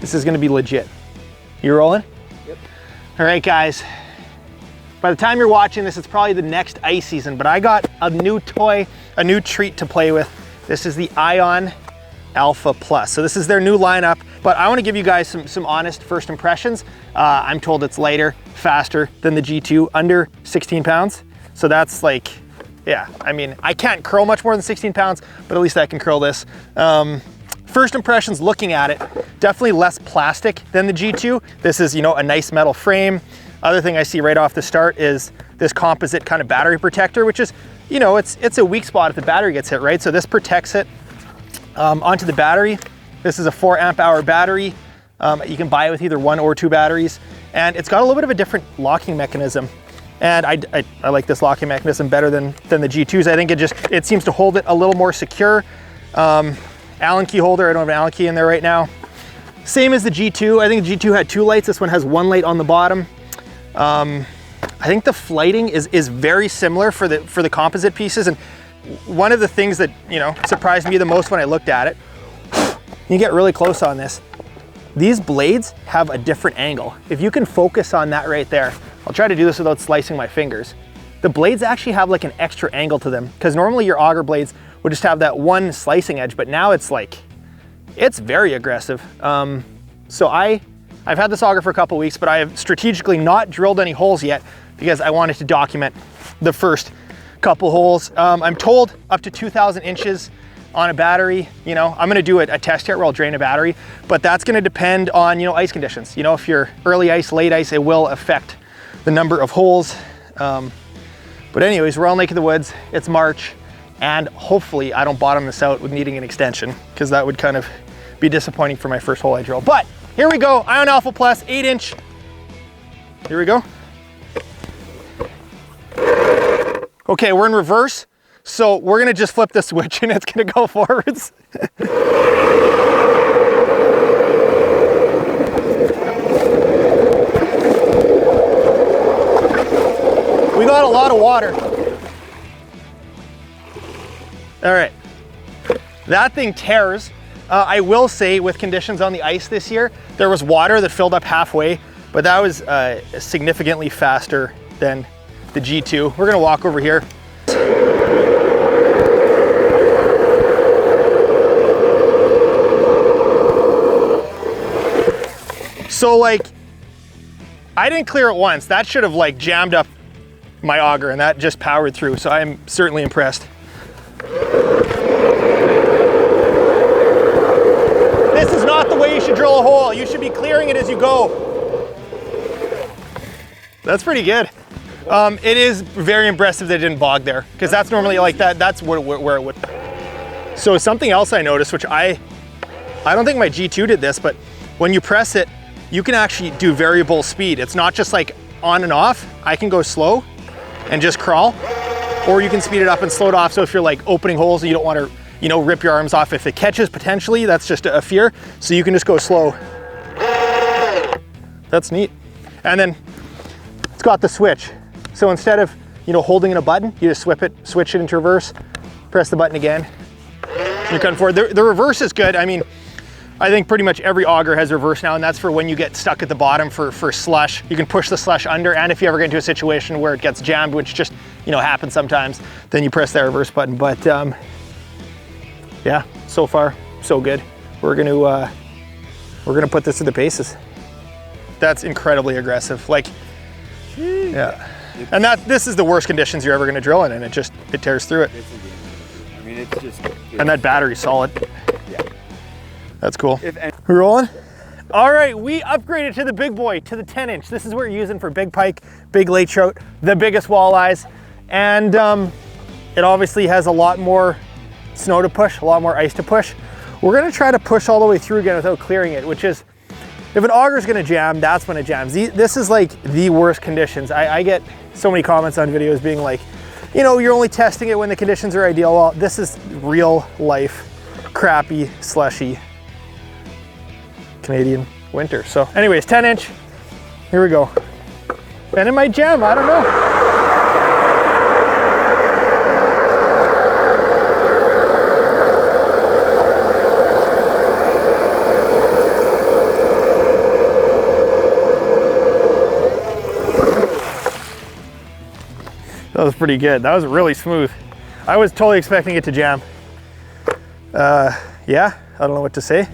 This is gonna be legit. You rolling? Yep. All right, guys. By the time you're watching this, it's probably the next ice season, but I got a new toy, a new treat to play with. This is the Ion Alpha Plus. So this is their new lineup, but I wanna give you guys some honest first impressions. I'm told it's lighter, faster than the G2, under 16 pounds. So that's like, yeah, I mean, I can't curl much more than 16 pounds, but at least I can curl this. First impressions looking at it, definitely less plastic than the G2. This is, you know, a nice metal frame. Other thing I see right off the start is this composite kind of battery protector, which is, you know, it's a weak spot if the battery gets hit, right? So this protects it onto the battery. This is a 4 amp hour battery. You can buy it with either 1 or 2 batteries. And it's got a little bit of a different locking mechanism. And I like this locking mechanism better than the G2s. I think it seems to hold it a little more secure. Allen key holder, I don't have an Allen key in there right now. Same as the G2. I think the G2 had 2 lights. This one has 1 light on the bottom. I think the flighting is very similar for the composite pieces. And one of the things that, you know, surprised me the most when I looked at it, you get really close on this. These blades have a different angle. If you can focus on that right there, I'll try to do this without slicing my fingers. The blades actually have like an extra angle to them, because normally your auger blades would just have that one slicing edge, but now it's like, it's very aggressive. So I've had this auger for a couple weeks, but I have strategically not drilled any holes yet because I wanted to document the first couple holes. I'm told up to 2,000 inches on a battery. You know, I'm gonna do a test here where I'll drain a battery, but that's gonna depend on, you know, ice conditions. You know, if you're early ice, late ice, it will affect the number of holes. But anyways, we're on Lake of the Woods, it's March, and hopefully I don't bottom this out with needing an extension, because that would kind of be disappointing for my first hole I drill. But here we go, Ion Alpha Plus, 8-inch. Here we go. Okay, we're in reverse, so we're gonna just flip the switch and it's gonna go forwards. We got a lot of water. All right, that thing tears. I will say with conditions on the ice this year, there was water that filled up halfway, but that was significantly faster than the G2. We're gonna walk over here. So like, I didn't clear it once. That should have like jammed up my auger, and that just powered through. So I'm certainly impressed. This is not the way you should drill a hole. You should be clearing it as you go. That's pretty good. It is very impressive that it didn't bog there, because that's normally like that. That's where it would. So something else I noticed, which I don't think my G2 did this, but when you press it, you can actually do variable speed. It's not just like on and off. I can go slow and just crawl, or you can speed it up and slow it off. So if you're like opening holes and you don't want to, you know, rip your arms off if it catches potentially, that's just a fear. So you can just go slow. That's neat. And then it's got the switch. So instead of, you know, holding in a button, you just switch it into reverse, press the button again, you're cutting forward. The reverse is good. I mean, I think pretty much every auger has reverse now, and that's for when you get stuck at the bottom for slush. You can push the slush under, and if you ever get into a situation where it gets jammed, which just, you know, happens sometimes, then you press that reverse button. But yeah, so far so good. We're gonna put this to the paces. That's incredibly aggressive. Like, yeah. And this is the worst conditions you're ever gonna drill in, and it tears through it. I mean, it's just. And that battery's solid. Yeah. That's cool. We're rolling? All right, we upgraded to the big boy, to the 10-inch. This is what you're using for big pike, big lake trout, the biggest walleyes. And it obviously has a lot more snow to push, a lot more ice to push. We're gonna try to push all the way through again without clearing it, which is, if an auger's gonna jam, that's when it jams. This is like the worst conditions. I get so many comments on videos being like, you know, you're only testing it when the conditions are ideal. Well, this is real life, crappy, slushy Canadian winter. So anyways, 10-inch, here we go. And it might jam, I don't know. That was pretty good. That was really smooth. I was totally expecting it to jam. Yeah, I don't know what to say.